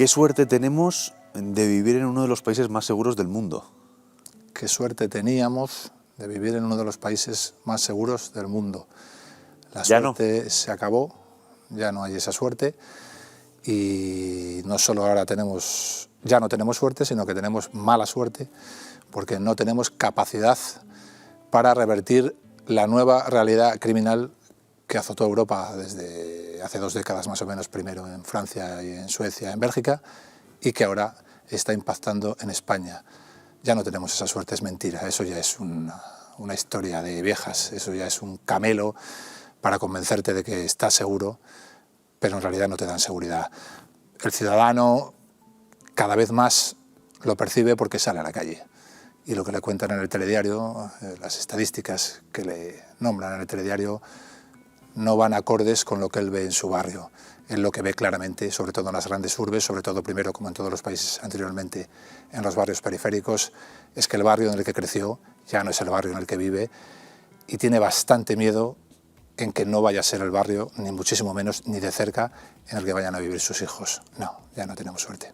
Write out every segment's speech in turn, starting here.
¿Qué suerte tenemos de vivir en uno de los países más seguros del mundo? Qué suerte teníamos de vivir en uno de los países más seguros del mundo. La suerte se acabó, ya no hay esa suerte, y no solo ahora ya no tenemos suerte, sino que tenemos mala suerte, porque no tenemos capacidad para revertir la nueva realidad criminal que azotó Europa desde hace 2 décadas más o menos, primero en Francia y en Suecia, en Bélgica, y que ahora está impactando en España. Ya no tenemos esa suerte, es mentira, eso ya es una historia de viejas, eso ya es un camelo para convencerte de que estás seguro, pero en realidad no te dan seguridad. El ciudadano cada vez más lo percibe porque sale a la calle, y lo que le cuentan en el telediario, las estadísticas que le nombran en el telediario, no van acordes con lo que él ve en su barrio. Él lo que ve claramente, sobre todo en las grandes urbes, sobre todo primero, como en todos los países anteriormente, en los barrios periféricos, es que el barrio en el que creció ya no es el barrio en el que vive, y tiene bastante miedo en que no vaya a ser el barrio, ni muchísimo menos, ni de cerca, en el que vayan a vivir sus hijos. No, ya no tenemos suerte.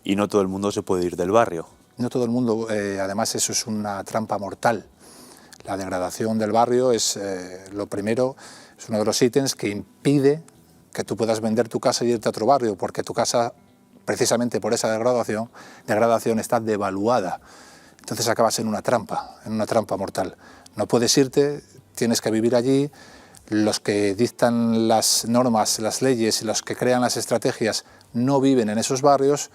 Y no todo el mundo se puede ir del barrio. No todo el mundo, además eso es una trampa mortal. La degradación del barrio es lo primero, es uno de los ítems que impide que tú puedas vender tu casa y irte a otro barrio, porque tu casa, precisamente por esa degradación está devaluada. Entonces acabas en una trampa mortal. No puedes irte, tienes que vivir allí. Los que dictan las normas, las leyes y los que crean las estrategias no viven en esos barrios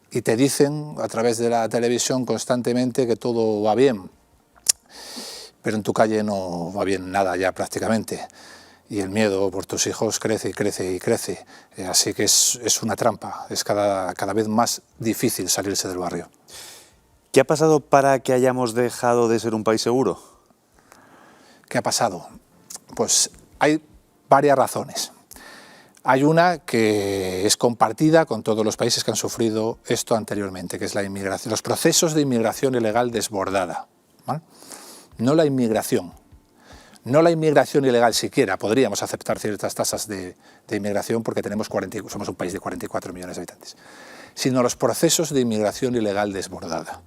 y te dicen a través de la televisión constantemente que todo va bien. Pero en tu calle no va bien nada ya prácticamente, y el miedo por tus hijos crece y crece y crece, así que es una trampa, es cada vez más difícil salirse del barrio. ¿Qué ha pasado para que hayamos dejado de ser un país seguro? ¿Qué ha pasado? Pues hay varias razones. Hay una que es compartida con todos los países que han sufrido esto anteriormente, que es la inmigración, los procesos de inmigración ilegal desbordada, ¿vale? No la inmigración ilegal siquiera, podríamos aceptar ciertas tasas de inmigración porque somos un país de 44 millones de habitantes, sino los procesos de inmigración ilegal desbordada.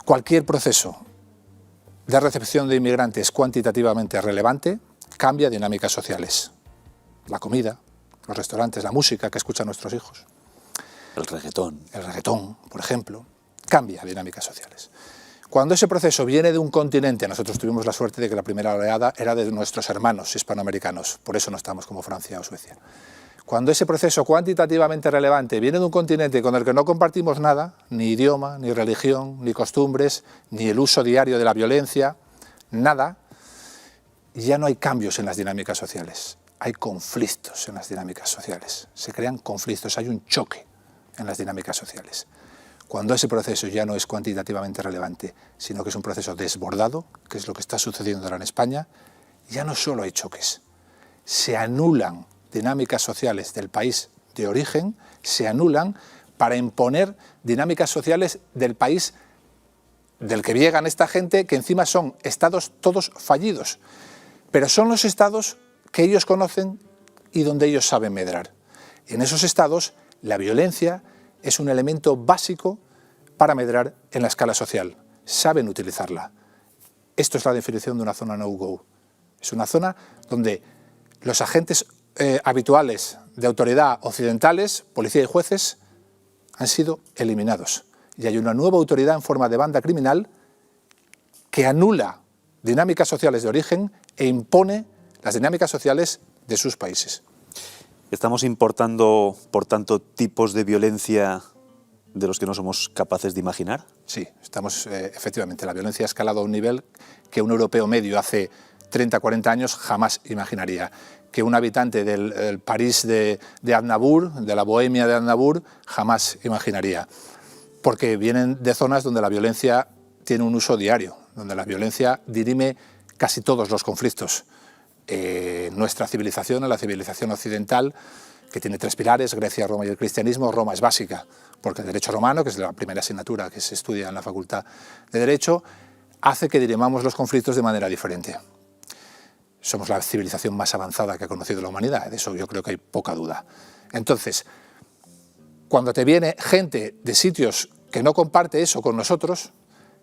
Cualquier proceso de recepción de inmigrantes cuantitativamente relevante cambia dinámicas sociales. La comida, los restaurantes, la música que escuchan nuestros hijos. El reggaetón. El reggaetón, por ejemplo, cambia dinámicas sociales. Cuando ese proceso viene de un continente, nosotros tuvimos la suerte de que la primera oleada era de nuestros hermanos hispanoamericanos, por eso no estamos como Francia o Suecia. Cuando ese proceso cuantitativamente relevante viene de un continente con el que no compartimos nada, ni idioma, ni religión, ni costumbres, ni el uso diario de la violencia, nada, ya no hay cambios en las dinámicas sociales, hay conflictos en las dinámicas sociales, se crean conflictos, hay un choque en las dinámicas sociales. Cuando ese proceso ya no es cuantitativamente relevante, sino que es un proceso desbordado, que es lo que está sucediendo ahora en España, ya no solo hay choques, se anulan dinámicas sociales del país de origen, se anulan para imponer dinámicas sociales del país del que llegan esta gente, que encima son estados todos fallidos, pero son los estados que ellos conocen y donde ellos saben medrar. En esos estados la violencia es un elemento básico para medrar en la escala social. Saben utilizarla. Esto es la definición de una zona no-go. Es una zona donde los agentes habituales de autoridad occidentales, policía y jueces, han sido eliminados. Y hay una nueva autoridad en forma de banda criminal que anula dinámicas sociales de origen e impone las dinámicas sociales de sus países. ¿Estamos importando, por tanto, tipos de violencia de los que no somos capaces de imaginar? Sí, efectivamente, la violencia ha escalado a un nivel que un europeo medio hace 30, 40 años jamás imaginaría. Que un habitante del París de Aznavour, de la Bohemia de Aznavour, jamás imaginaría. Porque vienen de zonas donde la violencia tiene un uso diario, donde la violencia dirime casi todos los conflictos. Nuestra civilización, la civilización occidental, que tiene 3 pilares, Grecia, Roma y el cristianismo. Roma es básica, porque el derecho romano, que es la primera asignatura que se estudia en la Facultad de Derecho, hace que dirimamos los conflictos de manera diferente. Somos la civilización más avanzada que ha conocido la humanidad, de eso yo creo que hay poca duda. Entonces, Cuando te viene gente de sitios que no comparte eso con nosotros,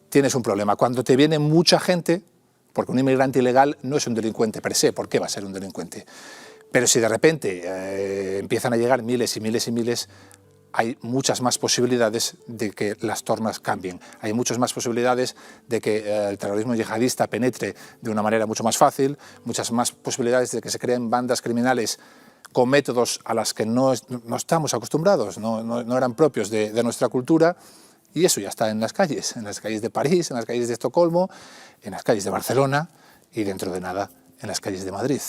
tienes un problema. Cuando te viene mucha gente, porque un inmigrante ilegal no es un delincuente per se, ¿por qué va a ser un delincuente? Pero si de repente empiezan a llegar miles y miles y miles, hay muchas más posibilidades de que las tornas cambien. Hay muchas más posibilidades de que el terrorismo yihadista penetre de una manera mucho más fácil, muchas más posibilidades de que se creen bandas criminales con métodos a las que no estamos acostumbrados, no eran propios de nuestra cultura, y eso ya está en las calles de París, en las calles de Estocolmo, en las calles de Barcelona y dentro de nada en las calles de Madrid.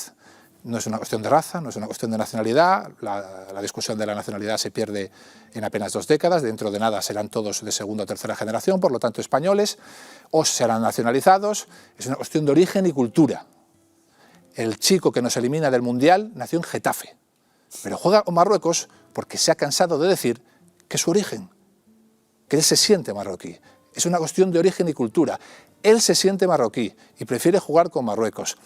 No es una cuestión de raza, no es una cuestión de nacionalidad, la discusión de la nacionalidad se pierde en apenas 2 décadas, dentro de nada serán todos de segunda o tercera generación, por lo tanto españoles, o serán nacionalizados, es una cuestión de origen y cultura. El chico que nos elimina del Mundial nació en Getafe, pero juega con Marruecos porque se ha cansado de decir que es su origen, que él se siente marroquí. Es una cuestión de origen y cultura. Él se siente marroquí y prefiere jugar con Marruecos.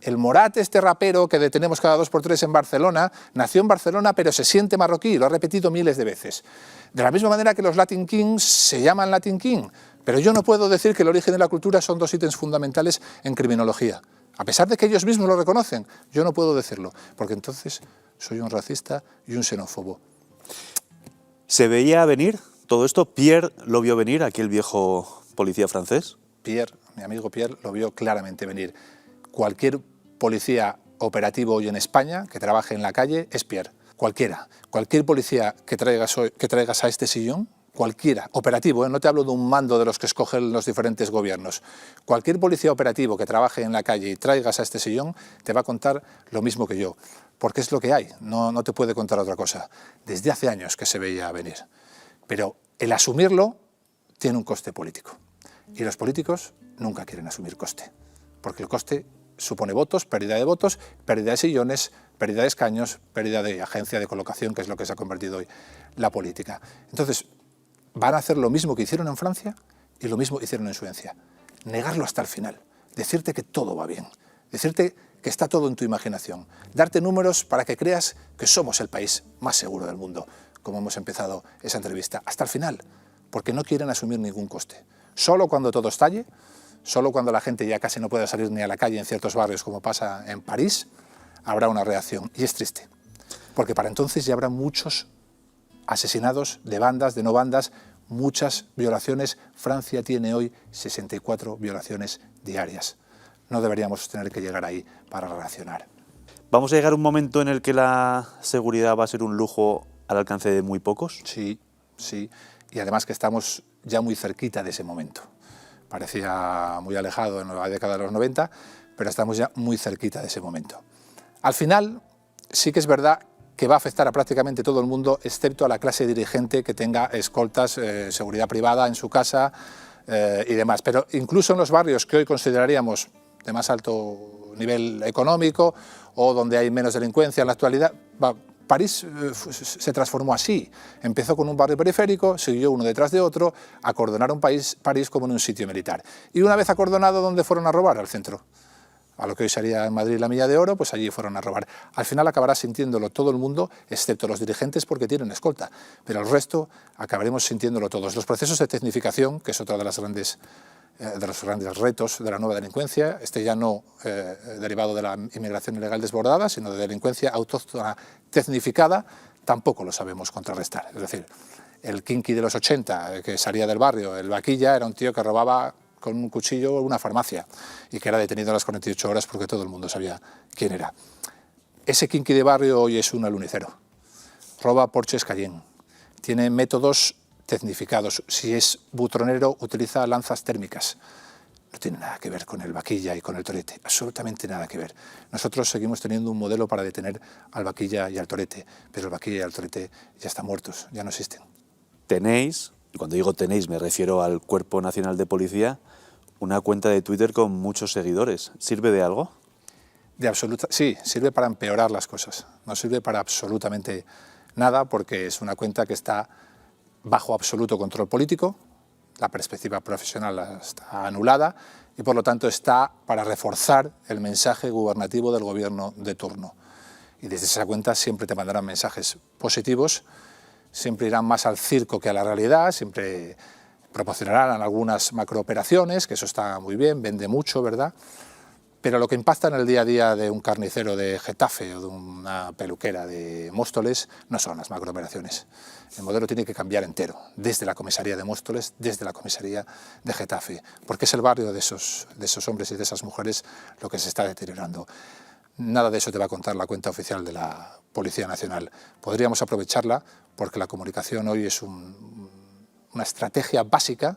El Morat, este rapero que detenemos cada 2 por 3 en Barcelona, nació en Barcelona pero se siente marroquí, lo ha repetido miles de veces. De la misma manera que los Latin Kings se llaman Latin King, pero yo no puedo decir que el origen y la cultura son 2 ítems fundamentales en criminología. A pesar de que ellos mismos lo reconocen, yo no puedo decirlo, porque entonces soy un racista y un xenófobo. ¿Se veía venir todo esto? ¿Pierre lo vio venir, aquel viejo policía francés? Pierre, mi amigo Pierre, lo vio claramente venir. Cualquier policía operativo hoy en España que trabaje en la calle es Pierre. Cualquiera. Cualquier policía que traigas a este sillón, cualquiera, operativo, no te hablo de un mando de los que escogen los diferentes gobiernos. Cualquier policía operativo que trabaje en la calle y traigas a este sillón te va a contar lo mismo que yo, porque es lo que hay, no te puede contar otra cosa. Desde hace años que se veía venir. Pero el asumirlo tiene un coste político. Y los políticos nunca quieren asumir coste, porque el coste supone votos, pérdida de sillones, pérdida de escaños, pérdida de agencia de colocación, que es lo que se ha convertido hoy la política. Entonces, van a hacer lo mismo que hicieron en Francia y lo mismo que hicieron en Suecia. Negarlo hasta el final, decirte que todo va bien, decirte que está todo en tu imaginación, darte números para que creas que somos el país más seguro del mundo, como hemos empezado esa entrevista, hasta el final, porque no quieren asumir ningún coste. Solo cuando todo estalle, solo cuando la gente ya casi no pueda salir ni a la calle en ciertos barrios, como pasa en París, habrá una reacción. Y es triste, porque para entonces ya habrá muchos asesinados de bandas, de no bandas, muchas violaciones. Francia tiene hoy 64 violaciones diarias. No deberíamos tener que llegar ahí para reaccionar. ¿Vamos a llegar a un momento en el que la seguridad va a ser un lujo al alcance de muy pocos? Sí, sí. Y además que estamos ya muy cerquita de ese momento. Parecía muy alejado en la década de los 90, pero estamos ya muy cerquita de ese momento. Al final, sí que es verdad que va a afectar a prácticamente todo el mundo, excepto a la clase dirigente que tenga escoltas, seguridad privada en su casa y demás. Pero incluso en los barrios que hoy consideraríamos de más alto nivel económico o donde hay menos delincuencia en la actualidad, París se transformó así. Empezó con un barrio periférico, siguió uno detrás de otro, acordonaron París como en un sitio militar. Y una vez acordonado, ¿dónde fueron a robar? Al centro. A lo que hoy sería en Madrid la Milla de Oro, pues allí fueron a robar. Al final acabará sintiéndolo todo el mundo, excepto los dirigentes porque tienen escolta, pero el resto acabaremos sintiéndolo todos. Los procesos de tecnificación, que es otra de los grandes retos de la nueva delincuencia, ya no derivado de la inmigración ilegal desbordada, sino de delincuencia autóctona tecnificada, tampoco lo sabemos contrarrestar. Es decir, el kinky de los 80, que salía del barrio, el vaquilla, era un tío que robaba con un cuchillo una farmacia y que era detenido a las 48 horas porque todo el mundo sabía quién era. Ese kinky de barrio hoy es un alunicero. Roba Porsches Cayenne. Tiene métodos tecnificados. Si es butronero, utiliza lanzas térmicas. No tiene nada que ver con el vaquilla y con el torete. Absolutamente nada que ver. Nosotros seguimos teniendo un modelo para detener al vaquilla y al torete, pero el vaquilla y el torete ya están muertos, ya no existen. Tenéis, y cuando digo tenéis me refiero al Cuerpo Nacional de Policía, una cuenta de Twitter con muchos seguidores. ¿Sirve de algo? Sí, sirve para empeorar las cosas. No sirve para absolutamente nada porque es una cuenta que está bajo absoluto control político, la perspectiva profesional está anulada y por lo tanto está para reforzar el mensaje gubernativo del gobierno de turno. Y desde esa cuenta siempre te mandarán mensajes positivos, siempre irán más al circo que a la realidad, siempre promocionarán algunas macrooperaciones, que eso está muy bien, vende mucho, ¿verdad? Pero lo que impacta en el día a día de un carnicero de Getafe o de una peluquera de Móstoles no son las macrooperaciones. El modelo tiene que cambiar entero, desde la comisaría de Móstoles, desde la comisaría de Getafe, porque es el barrio de esos hombres y de esas mujeres lo que se está deteriorando. Nada de eso te va a contar la cuenta oficial de la Policía Nacional. Podríamos aprovecharla porque la comunicación hoy es una estrategia básica